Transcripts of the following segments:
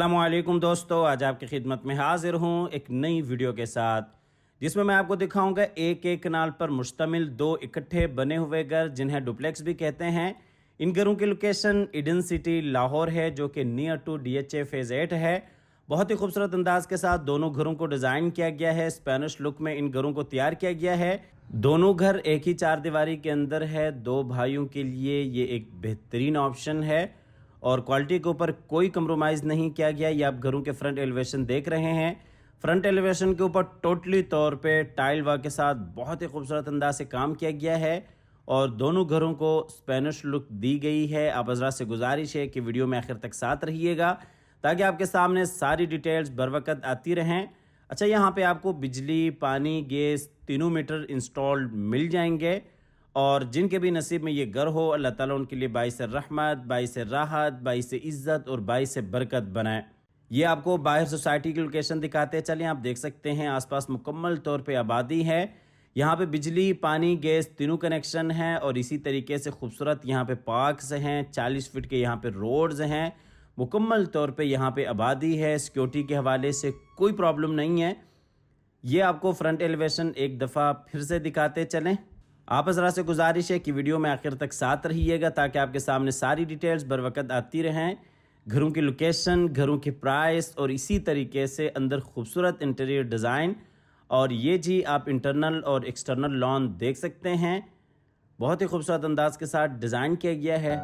अस्सलामुअलैकुम दोस्तों, आज आपकी खिदमत में हाजिर हूँ एक नई वीडियो के साथ जिसमें मैं आपको दिखाऊंगा एक एक कनाल पर मुश्तमिल दो इकट्ठे बने हुए घर जिन्हें डुप्लेक्स भी कहते हैं। इन घरों की लोकेशन ईडन सिटी लाहौर है जो कि नियर टू DHA फेज़ 8 है। बहुत ही खूबसूरत अंदाज के साथ दोनों घरों को डिज़ाइन किया गया है। स्पेनिश लुक में इन घरों को तैयार किया गया है। दोनों घर एक ही चार दीवारी के अंदर है। दो भाइयों के लिए ये एक बेहतरीन ऑप्शन है और क्वालिटी के ऊपर कोई कंप्रोमाइज़ नहीं किया गया। ये आप घरों के फ्रंट एलिवेशन देख रहे हैं। फ्रंट एलिवेशन के ऊपर टोटली तौर पे टाइल वर्क के साथ बहुत ही खूबसूरत अंदाज से काम किया गया है और दोनों घरों को स्पेनिश लुक दी गई है। आप हज़रात से गुजारिश है कि वीडियो में आखिर तक साथ रहिएगा ताकि आपके सामने सारी डिटेल्स बर वक्त आती रहें। अच्छा, यहाँ पे आपको बिजली, पानी, गैस तीनों मीटर इंस्टॉल्ड मिल जाएंगे और जिनके भी नसीब में ये घर हो अल्लाह ताला उनके लिए बाइस रहमत, बाइस राहत, बाइस इज़्ज़त और बाइस बरकत बनाए। ये आपको बाहर सोसाइटी की लोकेशन दिखाते चलें। आप देख सकते हैं आसपास मुकम्मल तौर पे आबादी है। यहाँ पे बिजली, पानी, गैस तीनों कनेक्शन हैं और इसी तरीके से खूबसूरत यहाँ पे पार्क्स हैं। 40 फीट के यहाँ पे रोड्स हैं। मुकम्मल तौर पे यहाँ पे आबादी है। सिक्योरिटी के हवाले से कोई प्रॉब्लम नहीं है। ये आपको फ्रंट एलिवेशन एक दफ़ा फिर से दिखाते चलें। आप हज़रात से गुजारिश है कि वीडियो में आखिर तक साथ रहिएगा ताकि आपके सामने सारी डिटेल्स बर वक्त आती रहें। घरों की लोकेशन, घरों की प्राइस और इसी तरीके से अंदर खूबसूरत इंटीरियर डिज़ाइन। और ये जी आप इंटरनल और एक्सटर्नल लॉन देख सकते हैं। बहुत ही खूबसूरत अंदाज के साथ डिज़ाइन किया गया है।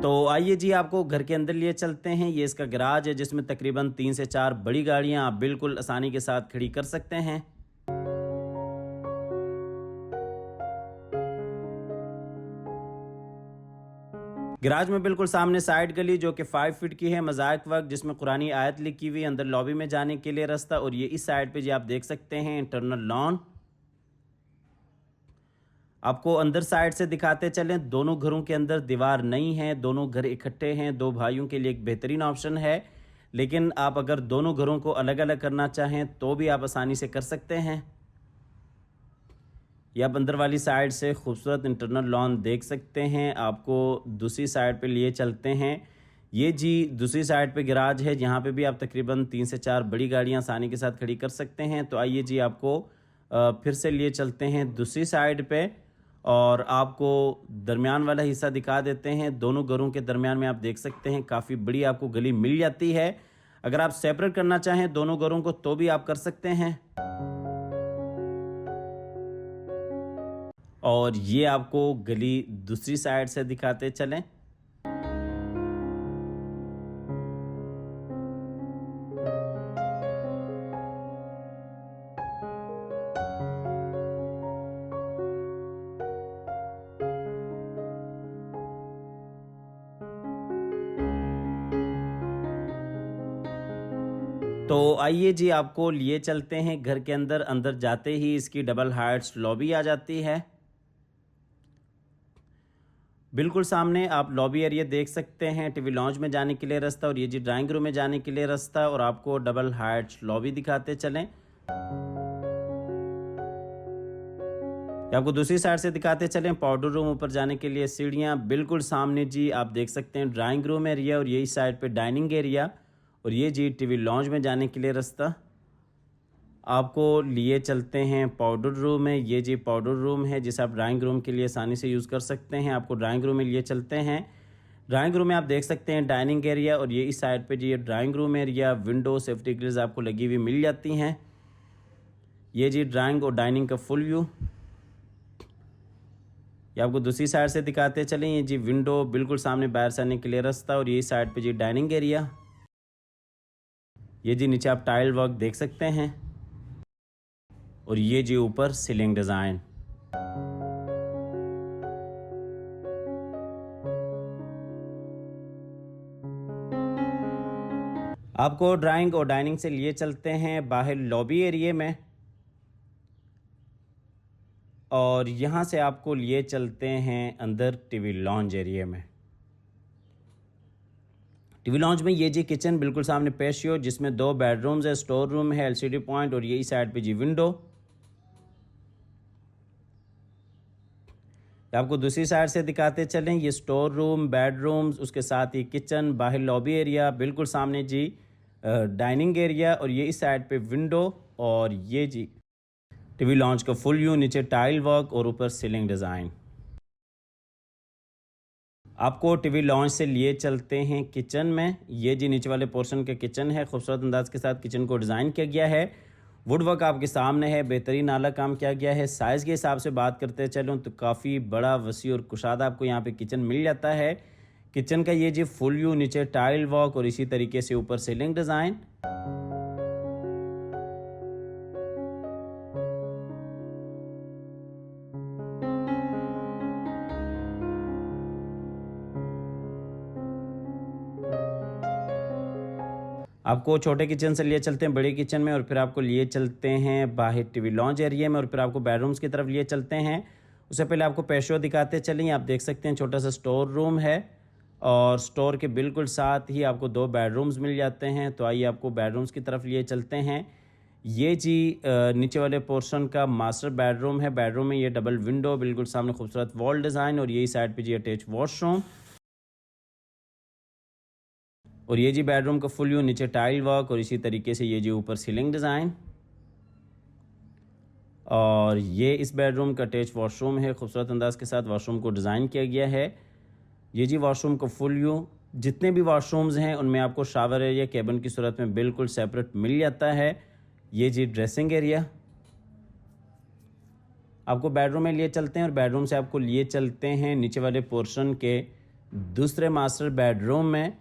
तो आइए जी आपको घर के अंदर लिए चलते हैं। ये इसका गैराज है जिसमें तकरीबन 3 से 4 बड़ी गाड़ियां आप बिल्कुल आसानी के साथ खड़ी कर सकते हैं। गैराज में बिल्कुल सामने साइड गली जो कि 5 फीट की है, मज़ाक वर्क जिसमें कुरानी आयत लिखी हुई, अंदर लॉबी में जाने के लिए रास्ता। और ये इस साइड पे जी आप देख सकते हैं इंटरनल लॉन। आपको अंदर साइड से दिखाते चलें। दोनों घरों के अंदर दीवार नहीं है, दोनों घर इकट्ठे हैं। दो भाइयों के लिए एक बेहतरीन ऑप्शन है। लेकिन आप अगर दोनों घरों को अलग अलग करना चाहें तो भी आप आसानी से कर सकते हैं। या आप अंदर वाली साइड से खूबसूरत इंटरनल लॉन देख सकते हैं। आपको दूसरी साइड पे लिए चलते हैं। ये जी दूसरी साइड पे गैराज है जहाँ पे भी आप तकरीबन 3 से 4 बड़ी गाड़ियाँ आसानी के साथ खड़ी कर सकते हैं। तो आइए जी आपको फिर से लिए चलते हैं दूसरी साइड पे और आपको दरमियान वाला हिस्सा दिखा देते हैं। दोनों घरों के दरमियान में आप देख सकते हैं काफ़ी बड़ी आपको गली मिल जाती है। अगर आप सेपरेट करना चाहें दोनों घरों को तो भी आप कर सकते हैं। और ये आपको गली दूसरी साइड से दिखाते चलें। तो आइए जी आपको लिए चलते हैं घर के अंदर। अंदर जाते ही इसकी डबल हाइट्स लॉबी आ जाती है। बिल्कुल सामने आप लॉबी एरिया देख सकते हैं, टीवी लॉन्च में जाने के लिए रास्ता और ये जी ड्राइंग रूम में जाने के लिए रास्ता। और आपको डबल हाइट्स लॉबी दिखाते चलें। आपको दूसरी साइड से दिखाते चलें। पाउडर रूम ऊपर जाने के लिए सीढ़ियाँ। बिल्कुल सामने जी आप देख सकते हैं ड्राइंग रूम एरिया और यही साइड पे डाइनिंग एरिया और ये जी टीवी लॉन्च में जाने के लिए रास्ता। आपको लिए चलते हैं पाउडर रूम में। ये जी पाउडर रूम है जिसे आप ड्राइंग रूम के लिए आसानी से यूज़ कर सकते हैं। आपको ड्राइंग रूम में लिए चलते हैं। ड्राइंग रूम में आप देख सकते हैं डाइनिंग एरिया और ये इस साइड पे जी ये drawing room area. Window, safety grills आपको लगी हुई मिल जाती हैं। ये जी ड्राइंग और डाइनिंग का फुल व्यू। ये आपको दूसरी साइड से दिखाते चलें। ये जी विंडो, बिल्कुल सामने बाहर से आने के लिए रास्ता और ये साइड पे जी डाइनिंग एरिया। ये जी नीचे आप टाइल वर्क देख सकते हैं और ये जी ऊपर सीलिंग डिज़ाइन। आपको ड्राइंग और डाइनिंग से लिए चलते हैं बाहर लॉबी एरिया में और यहाँ से आपको लिए चलते हैं अंदर टीवी लॉन्ज एरिया में। टीवी लॉन्च में ये जी किचन बिल्कुल सामने पेशियो जिसमें 2 बेडरूम्स है, स्टोर रूम है, LCD पॉइंट और यही साइड पे जी विंडो। आपको दूसरी साइड से दिखाते चलें, ये स्टोर रूम, बेडरूम्स, उसके साथ ही किचन, बाहर लॉबी एरिया, बिल्कुल सामने जी डाइनिंग एरिया, और ये इस साइड पे विंडो, और ये जी टीवी लॉन्च का फुल व्यू, नीचे टाइल वर्क और ऊपर सीलिंग डिज़ाइन। आपको टीवी लॉन्च से लिए चलते हैं किचन में। ये जी नीचे वाले पोर्शन के किचन है, खूबसूरत अंदाज के साथ किचन को डिज़ाइन किया गया है। वुड वर्क आपके सामने है, बेहतरीन आला काम किया गया है। साइज़ के हिसाब से बात करते चलूँ तो काफ़ी बड़ा, वसी और कुशादा आपको यहाँ पे किचन मिल जाता है। किचन का ये जी फुल व्यू, नीचे टाइल वर्क और इसी तरीके से ऊपर सीलिंग डिज़ाइन। आपको छोटे किचन से लिए चलते हैं बड़े किचन में, और फिर आपको लिए चलते हैं बाहर टीवी लॉन्च एरिया में, और फिर आपको बेडरूम्स की तरफ लिए चलते हैं। उससे पहले आपको पेशो दिखाते चलें। आप देख सकते हैं छोटा सा स्टोर रूम है, और स्टोर के बिल्कुल साथ ही आपको 2 बेडरूम्स मिल जाते हैं। तो आइए आपको बेडरूम्स की तरफ लिए चलते हैं। ये जी नीचे वाले पोर्शन का मास्टर बेडरूम है। बेडरूम में ये डबल विंडो, बिल्कुल सामने खूबसूरत वॉल डिज़ाइन, और यही साइड पर जी अटैच वॉशरूम, और ये जी बेडरूम का फुल व्यू, नीचे टाइल वर्क और इसी तरीके से ये जी ऊपर सीलिंग डिज़ाइन। और ये इस बेडरूम का अटैच वॉशरूम है, खूबसूरत अंदाज के साथ वॉशरूम को डिज़ाइन किया गया है। ये जी वॉशरूम का फुल व्यू। जितने भी वॉशरूम्स हैं उनमें आपको शावर एरिया केबिन की सूरत में बिल्कुल सेपरेट मिल जाता है। ये जी ड्रेसिंग एरिया। आपको बेडरूम में लिए चलते हैं, और बेडरूम से आपको लिए चलते हैं नीचे वाले पोर्शन के दूसरे मास्टर बेडरूम में।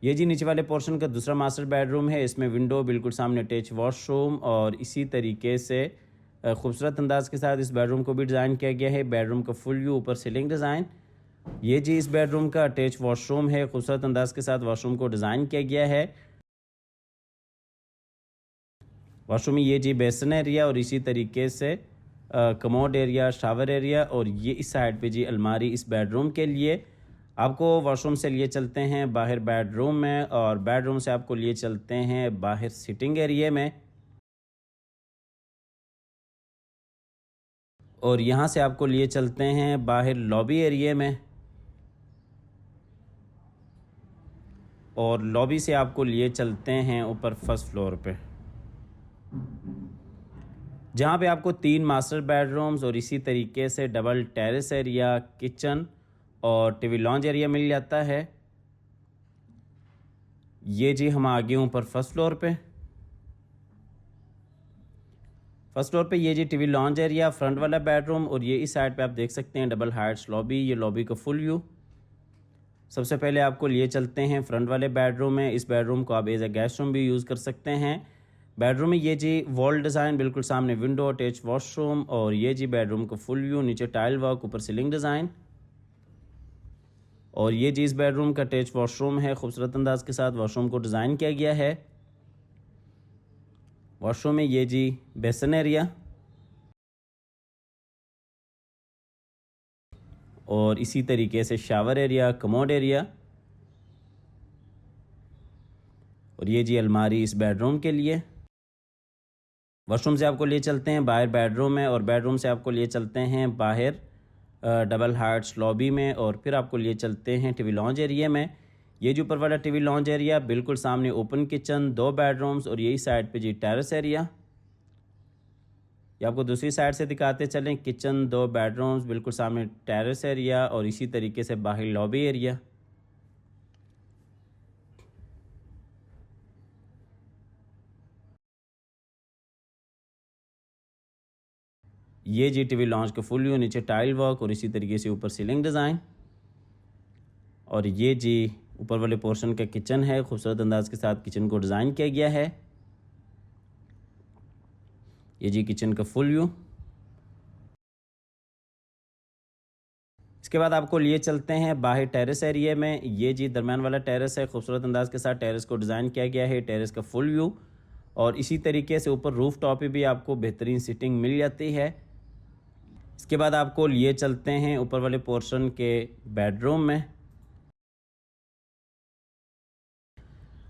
ये जी नीचे वाले पोर्शन का दूसरा मास्टर बेडरूम है। इसमें विंडो, बिल्कुल सामने अटैच वॉशरूम, और इसी तरीके से खूबसूरत अंदाज के साथ इस बेडरूम को भी डिज़ाइन किया गया है। बेडरूम का फुल व्यू, ऊपर सीलिंग डिज़ाइन। ये जी इस बेडरूम का अटैच वॉशरूम है, खूबसूरत अंदाज के साथ वॉशरूम को डिज़ाइन किया गया है। वॉशरूम में ये जी बेसन एरिया, और इसी तरीके से कमोड एरिया, शावर एरिया, और ये इस साइड पे जी अलमारी इस बेडरूम के लिए। आपको वॉशरूम से लिए चलते हैं बाहर बेडरूम में, और बेडरूम से आपको लिए चलते हैं बाहर सिटिंग एरिया में, और यहाँ से आपको लिए चलते हैं बाहर लॉबी एरिया में, और लॉबी से आपको लिए चलते हैं ऊपर फर्स्ट फ्लोर पे, जहाँ पे आपको 3 मास्टर बेडरूम्स और इसी तरीके से डबल टेरेस एरिया, किचन और टीवी लॉन्च एरिया मिल जाता है। ये जी हम आ गए ऊपर फर्स्ट फ्लोर पे। फर्स्ट फ्लोर पे ये जी टीवी लॉन्च एरिया, फ्रंट वाला बेडरूम, और ये इस साइड पे आप देख सकते हैं डबल हाइट्स लॉबी। ये लॉबी का फुल व्यू। सबसे पहले आपको लिए चलते हैं फ्रंट वाले बेडरूम में। इस बेडरूम को आप एज ए गेस्ट रूम भी यूज़ कर सकते हैं। बेडरूम में ये जी वॉल डिज़ाइन, बिल्कुल सामने विंडो, अटैच वॉशरूम, और ये जी बेडरूम का फुल व्यू, नीचे टाइल वर्क, ऊपर सीलिंग डिज़ाइन। और ये जी इस बेडरूम का अटैच वॉशरूम है, खूबसूरत अंदाज के साथ वॉशरूम को डिज़ाइन किया गया है। वॉशरूम में ये जी बेसन एरिया, और इसी तरीके से शावर एरिया, कमोड एरिया, और ये जी अलमारी इस बेडरूम के लिए। वॉशरूम से आपको लिए चलते हैं बाहर बेडरूम में, और बेडरूम से आपको लिए चलते हैं बाहर डबल हार्ट्स लॉबी में, और फिर आपको लिए चलते हैं टीवी लॉन्च एरिया में। ये जो ऊपर वाला टीवी लॉन्च एरिया, बिल्कुल सामने ओपन किचन, 2 बेडरूम्स, और यही साइड पे जी टेरेस एरिया। ये आपको दूसरी साइड से दिखाते चलें। किचन, 2 बेडरूम्स, बिल्कुल सामने टेरेस एरिया, और इसी तरीके से बाहर लॉबी एरिया। ये जी टीवी लॉन्च का फुल व्यू, नीचे टाइल वर्क और इसी तरीके से ऊपर सीलिंग डिज़ाइन। और ये जी ऊपर वाले पोर्शन का किचन है, खूबसूरत अंदाज के साथ किचन को डिज़ाइन किया गया है। ये जी किचन का फुल व्यू। इसके बाद आपको लिए चलते हैं बाहर टेरेस एरिया में। ये जी दरमियान वाला टेरेस है, खूबसूरत अंदाज के साथ टेरेस को डिज़ाइन किया गया है। टेरेस का फुल व्यू, और इसी तरीके से ऊपर रूफ टॉप पे भी आपको बेहतरीन सीटिंग मिल जाती है। इसके बाद आपको लिए चलते हैं ऊपर वाले पोर्शन के बेडरूम में।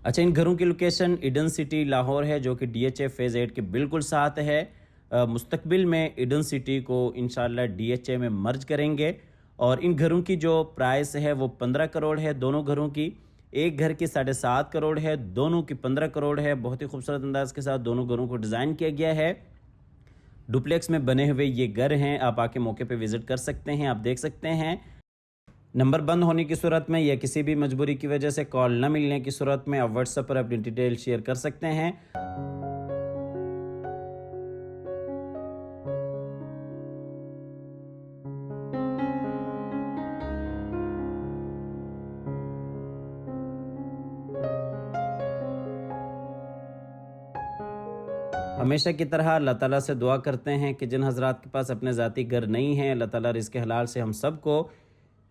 अच्छा, इन घरों की लोकेशन ईडन सिटी लाहौर है, जो कि DHA फेज़ 8 के बिल्कुल साथ है। मुस्तकबिल में ईडन सिटी को इंशाल्लाह DHA में मर्ज करेंगे, और इन घरों की जो प्राइस है वो 15 करोड़ है दोनों घरों की। एक घर की 7.5 करोड़ है, दोनों की 15 करोड़ है। बहुत ही खूबसूरत अंदाज के साथ दोनों घरों को डिज़ाइन किया गया है। डुप्लेक्स में बने हुए ये घर हैं, आप आके मौके पे विज़िट कर सकते हैं। आप देख सकते हैं नंबर बंद होने की सूरत में या किसी भी मजबूरी की वजह से कॉल न मिलने की सूरत में आप व्हाट्सएप पर अपनी डिटेल शेयर कर सकते हैं। हमेशा की तरह अल्लाह ताला से दुआ करते हैं कि जिन हज़रात के पास अपने ज़ाती घर नहीं हैं, अल्लाह ताला रिज़्क़ हलाल से हम सब को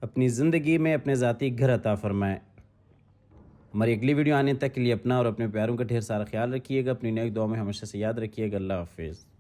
अपनी ज़िंदगी में अपने ज़ाती घर अता फ़रमाए। हमारी अगली वीडियो आने तक के लिए अपना और अपने प्यारों का ढेर सारा ख्याल रखिएगा। अपनी नेक दुआ में हमेशा से याद रखिएगा। अल्लाह हाफ़िज़।